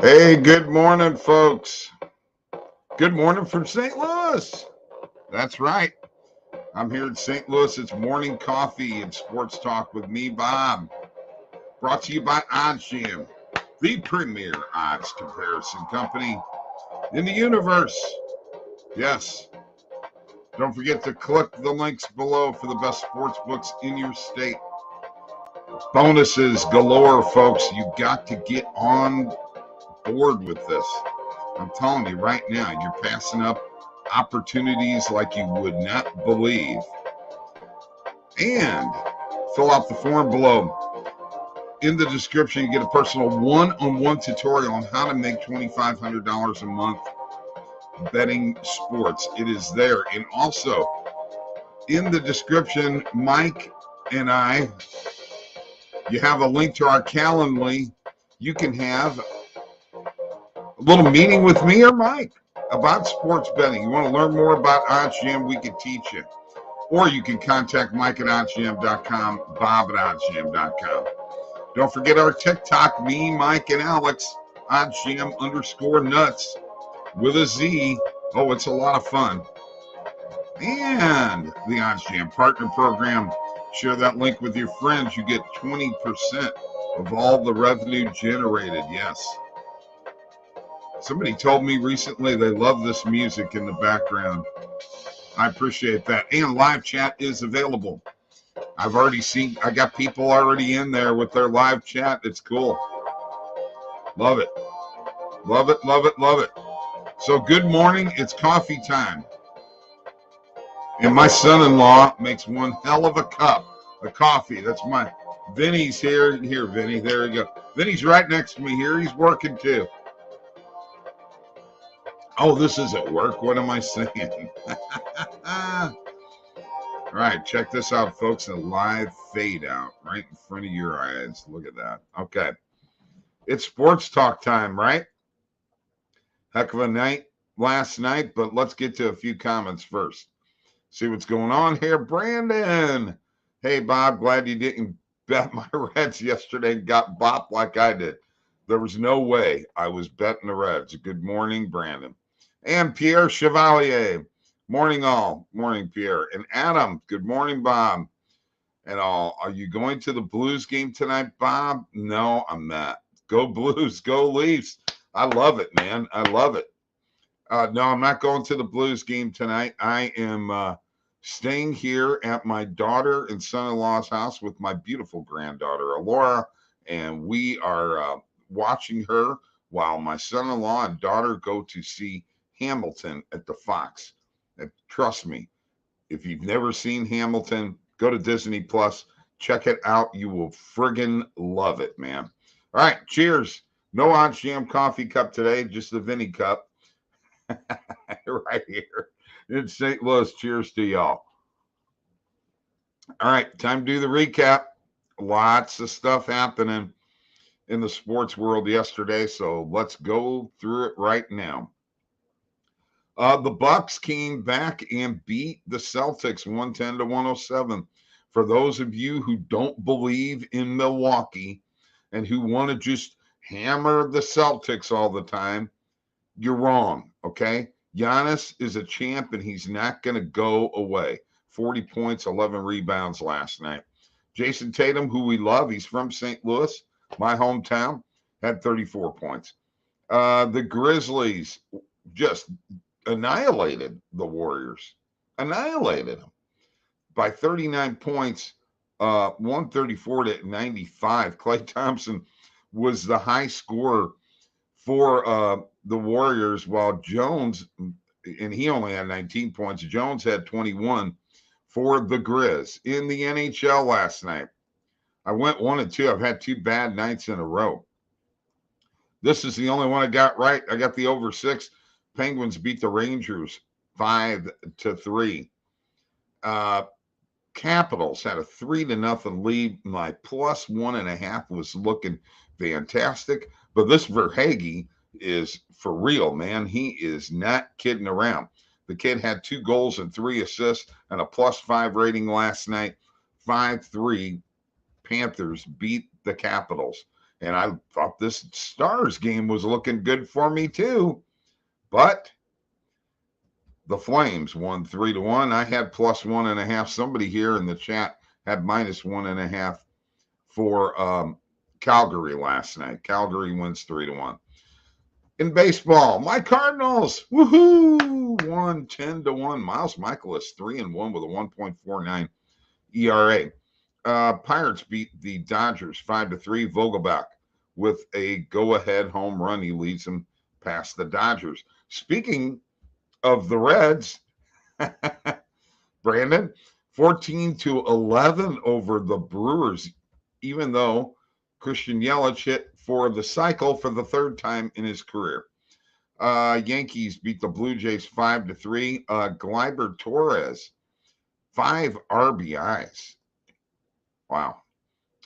Hey, good morning, folks. Good morning from St. Louis. That's right. I'm here in St. Louis. It's morning coffee and sports talk with me, Bob. Brought to you by OddsJam, the premier odds comparison company in the universe. Yes. Don't forget to click the links below for the best sports books in your state. Bonuses galore, folks. You got to get on board with this. I'm telling you right now, you're passing up opportunities like you would not believe. And fill out the form below. In the description, you get a personal one-on-one tutorial on how to make $2,500 a month betting sports. It is there. And also, in the description, Mike and I, you have a link to our Calendly. You can have a little meeting with me or Mike about sports betting. You want to learn more about OddsJam, we can teach you. Or you can contact Mike at oddsjam.com, Bob at oddsjam.com. Don't forget our TikTok, me, Mike, and Alex, OddsJam_nuts with a Z. Oh, it's a lot of fun. And the OddsJam Partner Program. Share that link with your friends. You get 20% of all the revenue generated. Yes. Somebody told me recently they love this music in the background. I appreciate that. And live chat is available. I've already seen, I got people already in there with their live chat. It's cool. Love it. Love it, love it, love it. So good morning. It's coffee time. And my son-in-law makes one hell of a cup of coffee. That's my, Vinny's here. Here, Vinny. There you go. Vinny's right next to me here. He's working too. Oh, this is at work. What am I saying? All right, check this out, folks. A live fade out right in front of your eyes. Look at that. Okay. It's sports talk time, right? Heck of a night last night, but let's get to a few comments first. See what's going on here. Brandon. Hey, Bob, glad you didn't bet my Reds yesterday and got bopped like I did. There was no way I was betting the Reds. Good morning, Brandon. And Pierre Chevalier. Morning, all. Morning, Pierre. And Adam. Good morning, Bob. And all. Are you going to the Blues game tonight, Bob? No, I'm not. Go Blues. Go Leafs. I love it, man. I love it. No, I'm not going to the Blues game tonight. I am staying here at my daughter and son-in-law's house with my beautiful granddaughter, Alora. And we are watching her while my son-in-law and daughter go to see Hamilton at the Fox. And trust me, if you've never seen Hamilton, go to Disney Plus, check it out. You will friggin' love it, man. All right, cheers. No OddsJam coffee cup today, just the Vinny cup. Right here in St. Louis. Cheers to y'all. All right, time to do the recap. Lots of stuff happening in the sports world yesterday, so let's go through it right now. The Bucks came back and beat the Celtics 110-107. For those of you who don't believe in Milwaukee and who want to just hammer the Celtics all the time, you're wrong, okay? Giannis is a champ, and he's not going to go away. 40 points, 11 rebounds last night. Jason Tatum, who we love, he's from St. Louis, my hometown, had 34 points. The Grizzlies just annihilated the Warriors, annihilated them by 39 points, 134-95. Klay Thompson was the high scorer for the Warriors, while Jones, and he only had 19 points. Jones had 21 for the Grizz. In the NHL last night, I went 1-2. I've had two bad nights in a row. This is the only one I got right. I got the over 6. Penguins beat the Rangers 5-3. Capitals had a 3-0 lead. My plus 1.5 was looking fantastic. But this Verhaeghe is for real, man. He is not kidding around. The kid had 2 goals and 3 assists and a +5 rating last night. 5-3 Panthers beat the Capitals. And I thought this Stars game was looking good for me too. But the Flames won 3-1. I had +1.5. Somebody here in the chat had -1.5 for Calgary last night. Calgary wins 3-1. In baseball, my Cardinals, woohoo, won 10-1. Miles Michaelis 3-1 with a 1.49 ERA. Pirates beat the Dodgers 5-3. Vogelbach with a go-ahead home run. He leads them past the Dodgers. Speaking of the Reds, Brandon, 14-11 over the Brewers, even though Christian Yelich hit for the cycle for the third time in his career. Yankees beat the Blue Jays 5-3. Gleyber Torres, 5 RBIs. Wow.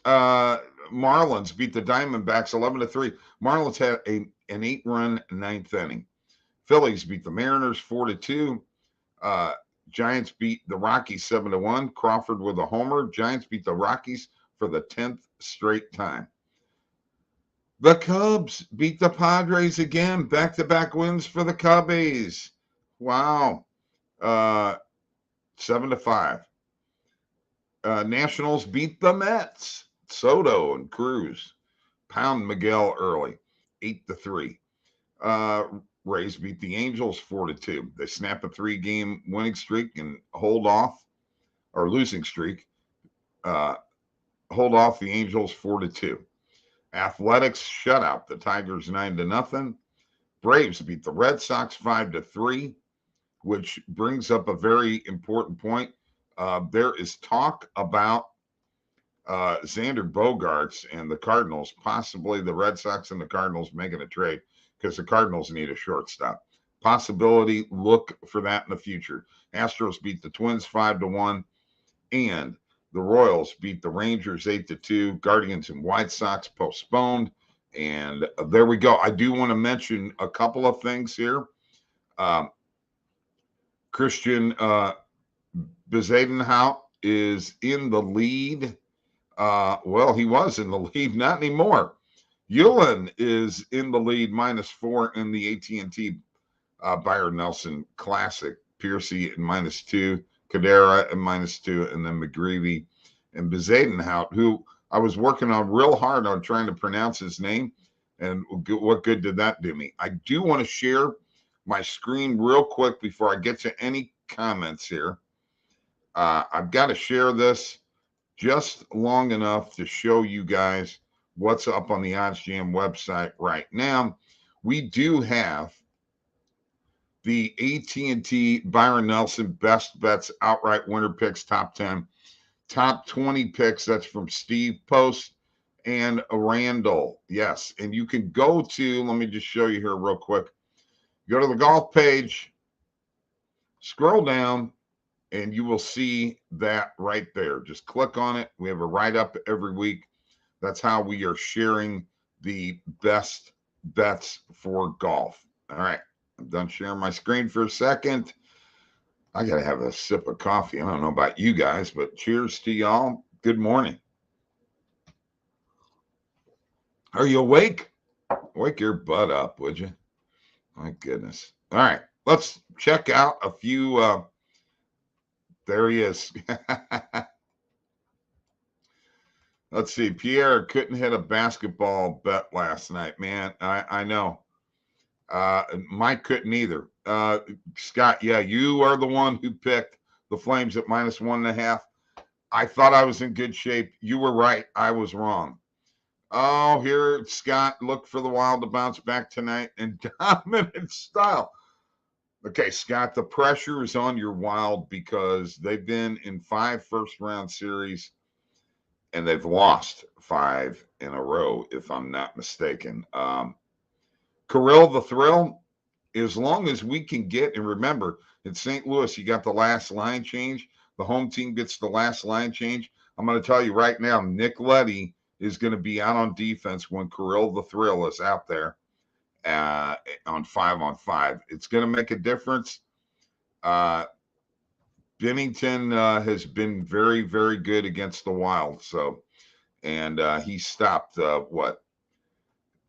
Marlins beat the Diamondbacks 11-3. Marlins had an 8-run ninth inning. Phillies beat the Mariners 4-2. Giants beat the Rockies 7-1. Crawford with a homer. Giants beat the Rockies for the 10th straight time. The Cubs beat the Padres again. Back-to-back wins for the Cubbies. Wow. 7-5. Nationals beat the Mets. Soto and Cruz pound Miguel early, 8-3. Rays beat the Angels 4-2. They snap a 3-game winning streak and hold off, or losing streak. Hold off the Angels 4-2. Athletics shut out the Tigers 9-0. Braves beat the Red Sox 5-3, which brings up a very important point. There is talk about Xander Bogaerts and the Cardinals, possibly the Red Sox and the Cardinals making a trade because the Cardinals need a shortstop. Possibility, look for that in the future. Astros beat the Twins 5-1, and the Royals beat the Rangers 8-2. Guardians and White Sox postponed, and there we go. I do want to mention a couple of things here. Christian Bezuidenhout is in the lead. Well, he was in the lead, not anymore. Eulin is in the lead, -4 in the AT&T Byron Nelson Classic. Piercy at -2, Cadera at -2, and then McGreevy and Bezuidenhout, who I was working on real hard on trying to pronounce his name, and what good did that do me? I do want to share my screen real quick before I get to any comments here. I've got to share this just long enough to show you guys what's up on the OddsJam website right now. We do have the AT&T Byron Nelson Best Bets Outright Winner Picks Top 10. Top 20 picks, that's from Steve Post and Randall. Yes, and you can go to, let me just show you here real quick. Go to the golf page, scroll down, and you will see that right there. Just click on it. We have a write-up every week. That's how we are sharing the best bets for golf. All right, I'm done sharing my screen for a second. I got to have a sip of coffee. I don't know about you guys, but cheers to y'all. Good morning. Are you awake? Wake your butt up, would you? My goodness. All right, let's check out a few. There he is. Let's see. Pierre couldn't hit a basketball bet last night, man. I know. Mike couldn't either. Scott, yeah, you are the one who picked the Flames at -1.5. I thought I was in good shape. You were right. I was wrong. Oh, here, Scott, look for the Wild to bounce back tonight in dominant style. Okay, Scott, the pressure is on your Wild because they've been in 5 first-round series, and they've lost 5 in a row, if I'm not mistaken. Kirill the Thrill, as long as we can get, and remember, in St. Louis, you got the last line change. The home team gets the last line change. I'm going to tell you right now, Nick Leddy is going to be out on defense when Kirill the Thrill is out there on 5-on-5. It's going to make a difference. Bennington has been very, very good against the Wild. So, and he stopped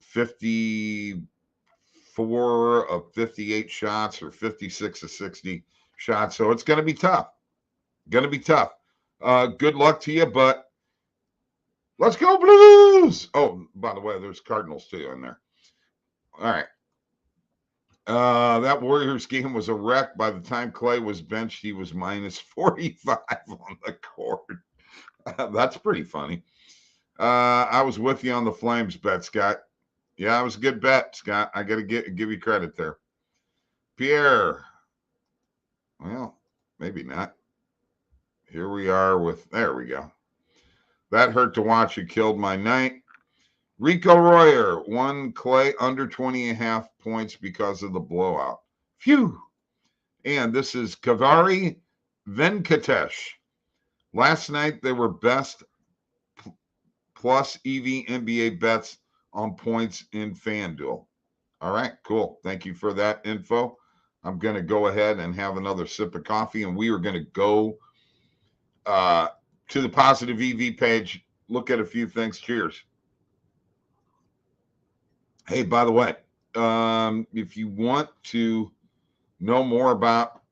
54 of 58 shots or 56 of 60 shots. So it's going to be tough. Going to be tough. Good luck to you, but let's go Blues. Oh, by the way, there's Cardinals too in there. All right. That Warriors game was a wreck. By the time Clay was benched, he was minus 45 on the court. That's pretty funny. I was with you on the Flames bet, Scott. Yeah, it was a good bet, Scott. I got to give you credit there. Pierre. Well, maybe not. Here we are with, there we go. That hurt to watch. It killed my night. Rico Royer won Clay under 20.5 points because of the blowout. Phew. And this is Kavari Venkatesh. Last night, they were best plus EV NBA bets on points in FanDuel. All right, cool. Thank you for that info. I'm going to go ahead and have another sip of coffee, and we are going to go to the Positive EV page, look at a few things. Cheers. Hey, by the way, if you want to know more about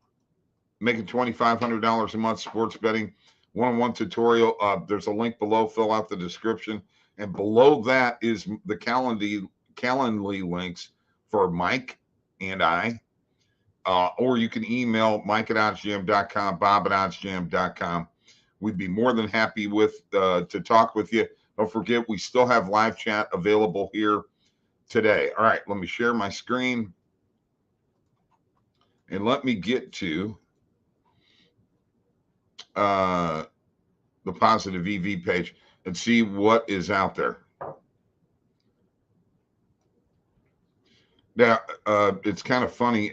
making $2,500 a month sports betting, one-on-one tutorial, there's a link below. Fill out the description. And below that is the Calendly links for Mike and I. Or you can email Mike at OddsJam.com, Bob at OddsJam.com. We'd be more than happy to talk with you. Don't forget, we still have live chat available here today. All right, let me share my screen. And let me get to the Positive EV page and see what is out there. Now, it's kind of funny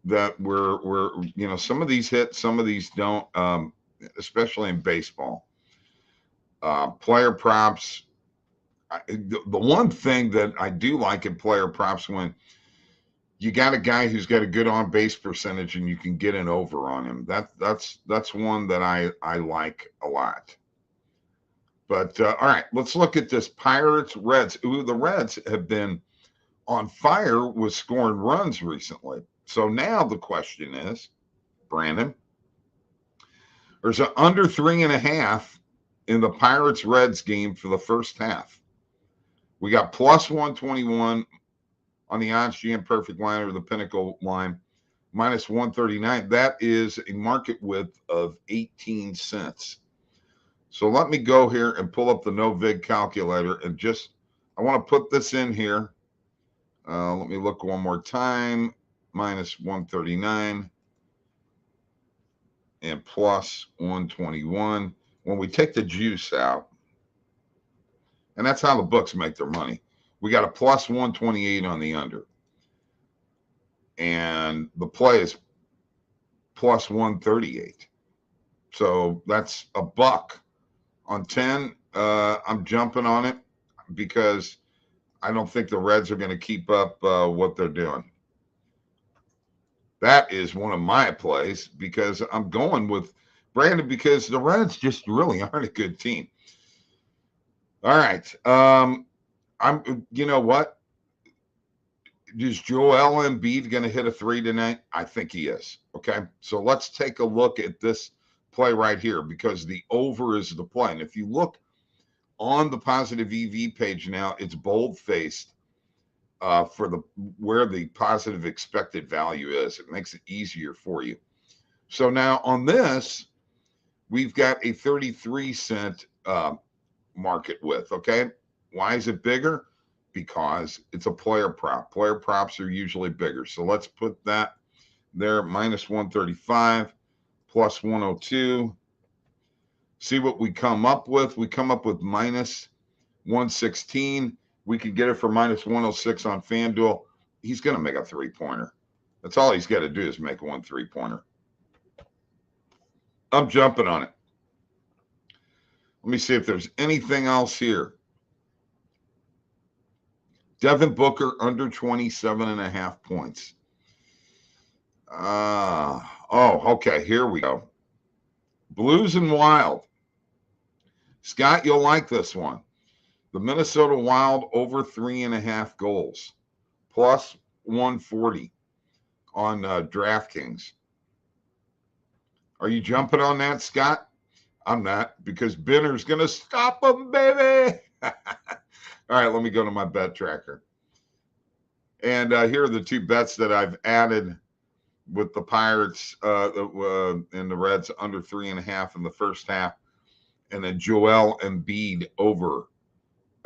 that we're some of these hit, some of these don't, especially in baseball. Player props. The one thing that I do like in player props, when you got a guy who's got a good on base percentage and you can get an over on him, that's one that I like a lot. But all right, let's look at this Pirates Reds. Ooh, the Reds have been on fire with scoring runs recently. So now the question is, Brandon, there's an under 3.5 in the Pirates Reds game for the first half. We got plus 121 on the OddsJam perfect line or the Pinnacle line, minus 139. That is a market width of 18 cents. So let me go here and pull up the no-vig calculator and I want to put this in here. Let me look one more time. Minus 139 and plus 121. When we take the juice out, and that's how the books make their money, we got a plus 128 on the under. And the play is plus 138. So that's a buck. On 10, I'm jumping on it because I don't think the Reds are going to keep up what they're doing. That is one of my plays because I'm going with Brandon because the Reds just really aren't a good team. All right. You know what? Is Joel Embiid going to hit a 3 tonight? I think he is. Okay. So let's take a look at this play right here because the over is the play. And if you look on the Positive EV page now, it's bold-faced. For where the positive expected value is. It makes it easier for you. So now on this, we've got a 33-cent market width, okay? Why is it bigger? Because it's a player prop. Player props are usually bigger. So let's put that there, minus 135, plus 102. See what we come up with. We come up with minus 116. We could get it for minus 106 on FanDuel. He's going to make a three-pointer. That's all he's got to do is make one three-pointer. I'm jumping on it. Let me see if there's anything else here. Devin Booker under 27.5 points. Okay. Here we go. Blues and Wild. Scott, you'll like this one. The Minnesota Wild over 3.5 goals, plus 140 on DraftKings. Are you jumping on that, Scott? I'm not, because Benner's going to stop them, baby. All right, let me go to my bet tracker. And here are the two bets that I've added with the Pirates and the Reds under 3.5 in the first half. And then Joel Embiid over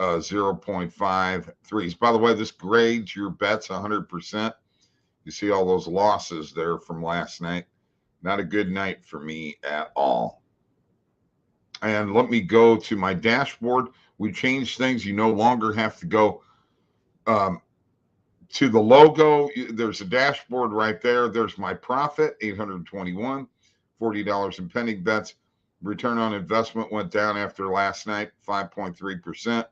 0.53s. By the way, this grades your bets 100%. You see all those losses there from last night. Not a good night for me at all. And let me go to my dashboard. We changed things. You no longer have to go to the logo. There's a dashboard right there. There's my profit, 821, $40 in pending bets. Return on investment went down after last night, 5.3%,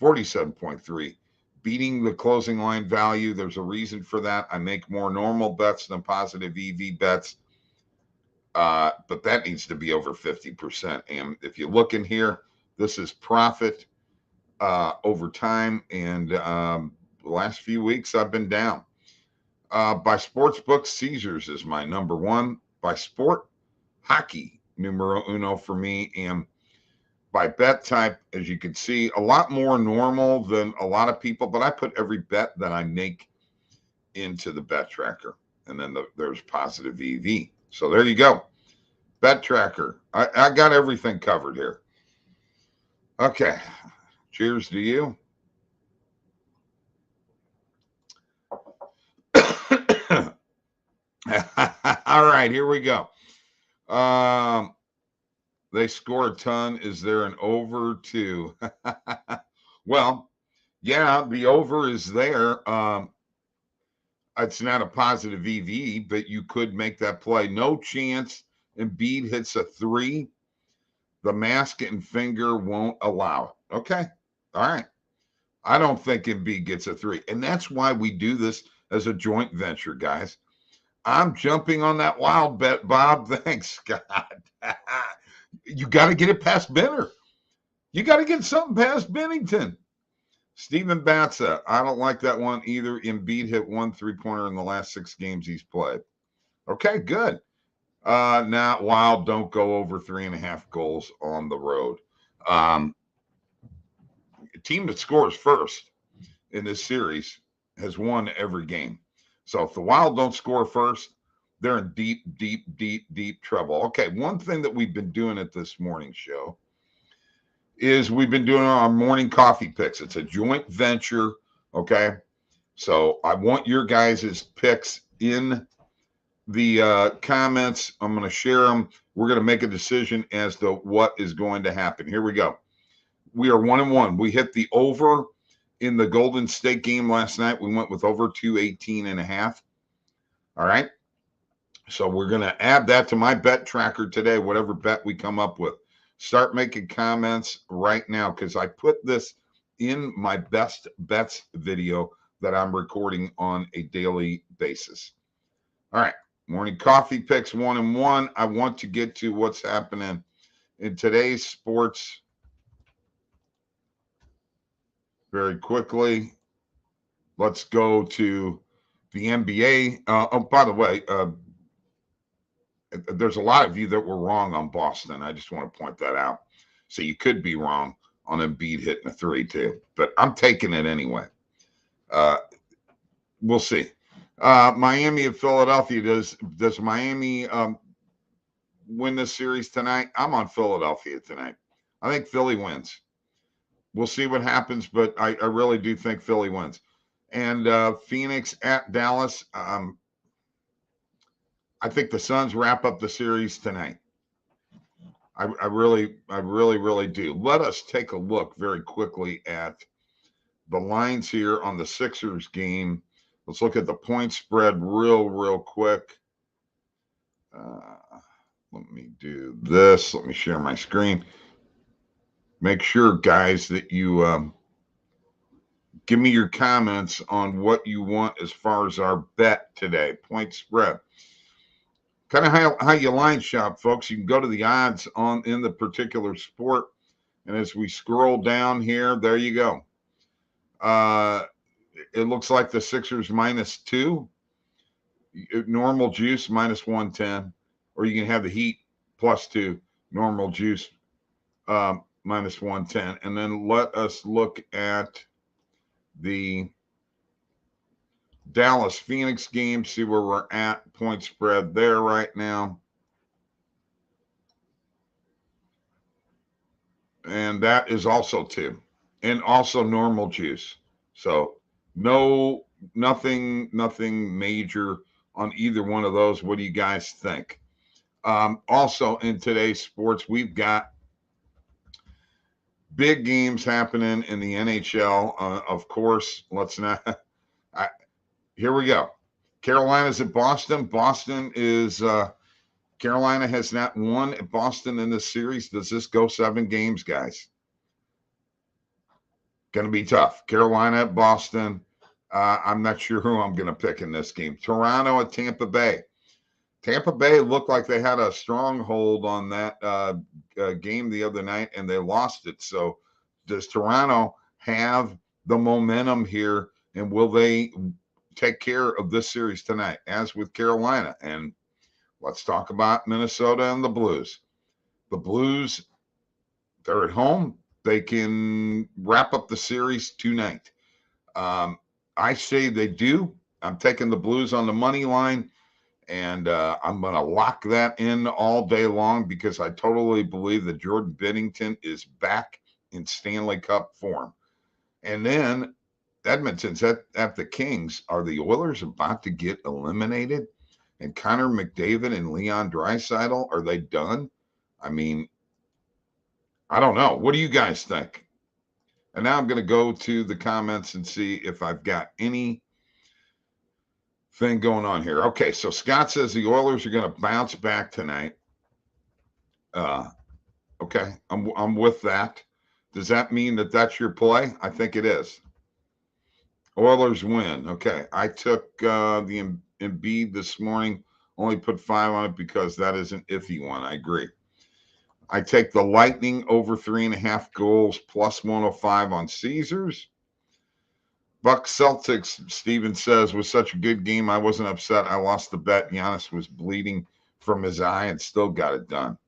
47.3. Beating the closing line value. There's a reason for that. I make more normal bets than positive EV bets. But that needs to be over 50%. And if you look in here, this is profit over time. And the last few weeks, I've been down. By sportsbook, Caesars is my number one. By sport, hockey, numero uno for me. And by bet type, as you can see, a lot more normal than a lot of people. But I put every bet that I make into the bet tracker. And then there's positive EV. So there you go. Bet tracker. I got everything covered here. Okay. Cheers to you. All right, here we go. They score a ton. Is there an over two? Well, yeah, the over is there. It's not a positive EV, but you could make that play. No chance Embiid hits a 3. The mask and finger won't allow it. Okay. All right. I don't think Embiid gets a 3. And that's why we do this as a joint venture, guys. I'm jumping on that wild bet, Bob. Thanks, Scott. You got to get it past Benner. You got to get something past Bennington. Steven Batza, I don't like that one either. Embiid hit 1 3-pointer in the last 6 games he's played. Okay, good. Now, Wild don't go over 3.5 goals on the road. A team that scores first in this series has won every game. So if the Wild don't score first, they're in deep, deep, deep, deep trouble. Okay, one thing that we've been doing at this morning show is we've been doing our morning coffee picks. It's a joint venture, okay? So I want your guys' picks in the comments. I'm going to share them. We're going to make a decision as to what is going to happen. Here we go. We are 1-1. We hit the over in the Golden State game last night. We went with over 218.5. All right? So we're going to add that to my bet tracker today, whatever bet we come up with. Start making comments right now because I put this in my best bets video that I'm recording on a daily basis. All right. Morning coffee picks 1-1. I want to get to what's happening in today's sports very quickly. Let's go to the NBA. Oh, by the way, there's a lot of you that were wrong on Boston. I just want to point that out. So you could be wrong on Embiid hitting a 3 too, but I'm taking it anyway. We'll see. Miami and Philadelphia. Does Miami win this series tonight? I'm on Philadelphia tonight. I think Philly wins. We'll see what happens, but I really do think Philly wins. And Phoenix at Dallas. I think the Suns wrap up the series tonight. I really do. Let us take a look very quickly at the lines here on the Sixers game. Let's look at the point spread real quick. Let me do this. Let me share my screen. Make sure, guys, that you give me your comments on what you want as far as our bet today. Point spread. Kind of how you line shop, folks. You can go to the odds in the particular sport And as we scroll down here, there you go. It looks like the Sixers -2. Normal juice -110. Or you can have the Heat +2. Normal juice -110. And then let us look at the Dallas Phoenix game, see where we're at. Point spread there right now. And that is also 2. And also normal juice. So nothing major on either one of those. What do you guys think? Also in today's sports, we've got big games happening in the NHL. Of course, let's not. Here we go. Carolina's at Boston. Carolina has not won at Boston in this series. Does this go 7 games, guys? Going to be tough. Carolina at Boston. I'm not sure who I'm going to pick in this game. Toronto at Tampa Bay. Tampa Bay looked like they had a stronghold on that game the other night, and they lost it. So does Toronto have the momentum here, and will they take care of this series tonight, as with Carolina? And let's talk about Minnesota and the Blues. The Blues, they're at home. They can wrap up the series tonight. I say they do. I'm taking the Blues on the money line, and I'm going to lock that in all day long because I totally believe that Jordan Binnington is back in Stanley Cup form. And then Edmonton's at the Kings. Are the Oilers about to get eliminated? And Connor McDavid and Leon Draisaitl, are they done? I mean, I don't know. What do you guys think? And now I'm going to go to the comments and see if I've got anything going on here. Okay, so Scott says the Oilers are going to bounce back tonight. Okay, I'm with that. Does that mean that that's your play? I think it is. Oilers win. Okay, I took the Embiid this morning. Only put 5 on it because that is an iffy one. I agree. I take the Lightning over 3.5 goals plus 105 on Caesars. Bucks Celtics, Steven says, was such a good game. I wasn't upset. I lost the bet. Giannis was bleeding from his eye and still got it done.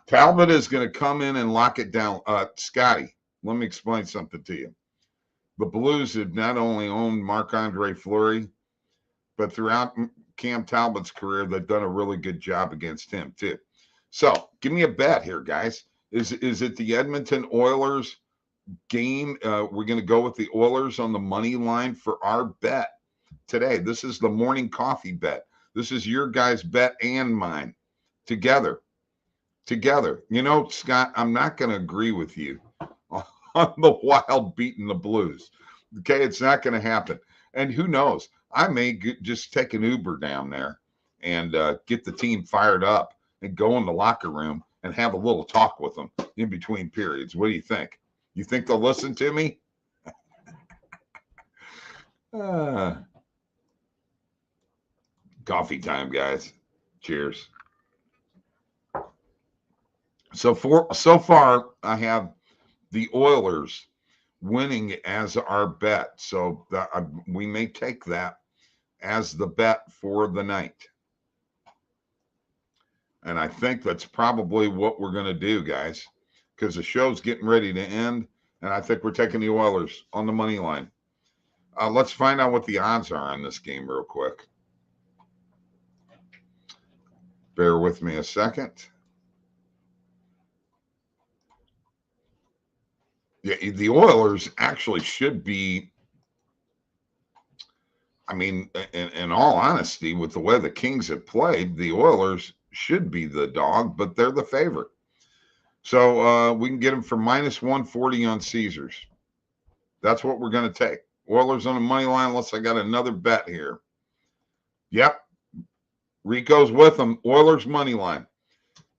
Talbot is going to come in and lock it down. Scotty, let me explain something to you. The Blues have not only owned Marc-Andre Fleury, but throughout Cam Talbot's career, they've done a really good job against him too. So give me a bet here, guys. Is it the Edmonton Oilers game? We're going to go with the Oilers on the money line for our bet today. This is the morning coffee bet. This is your guys' bet and mine together. You know, Scott, I'm not going to agree with you on the Wild beating the Blues. Okay, it's not going to happen. And who knows? I may just take an Uber down there and get the team fired up and go in the locker room and have a little talk with them in between periods. What do you think? You think they'll listen to me? Coffee time, guys. Cheers. So far, I have the Oilers winning as our bet. So we may take that as the bet for the night. And I think that's probably what we're going to do, guys, because the show's getting ready to end. And I think we're taking the Oilers on the money line. Let's find out what the odds are on this game real quick. Bear with me a second. Yeah, the Oilers actually should be, I mean, in all honesty, with the way the Kings have played, the Oilers should be the dog, but they're the favorite. So we can get them for -140 on Caesars. That's what we're going to take. Oilers on the money line, unless I got another bet here. Yep. Rico's with them. Oilers money line.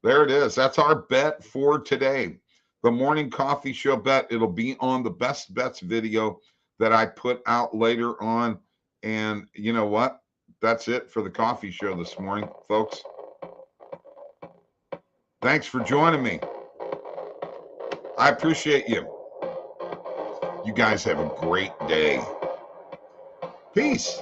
There it is. That's our bet for today. The morning coffee show bet. It'll be on the best bets video that I put out later on. And you know what? That's it for the coffee show this morning, folks. Thanks for joining me. I appreciate you. You guys have a great day. Peace.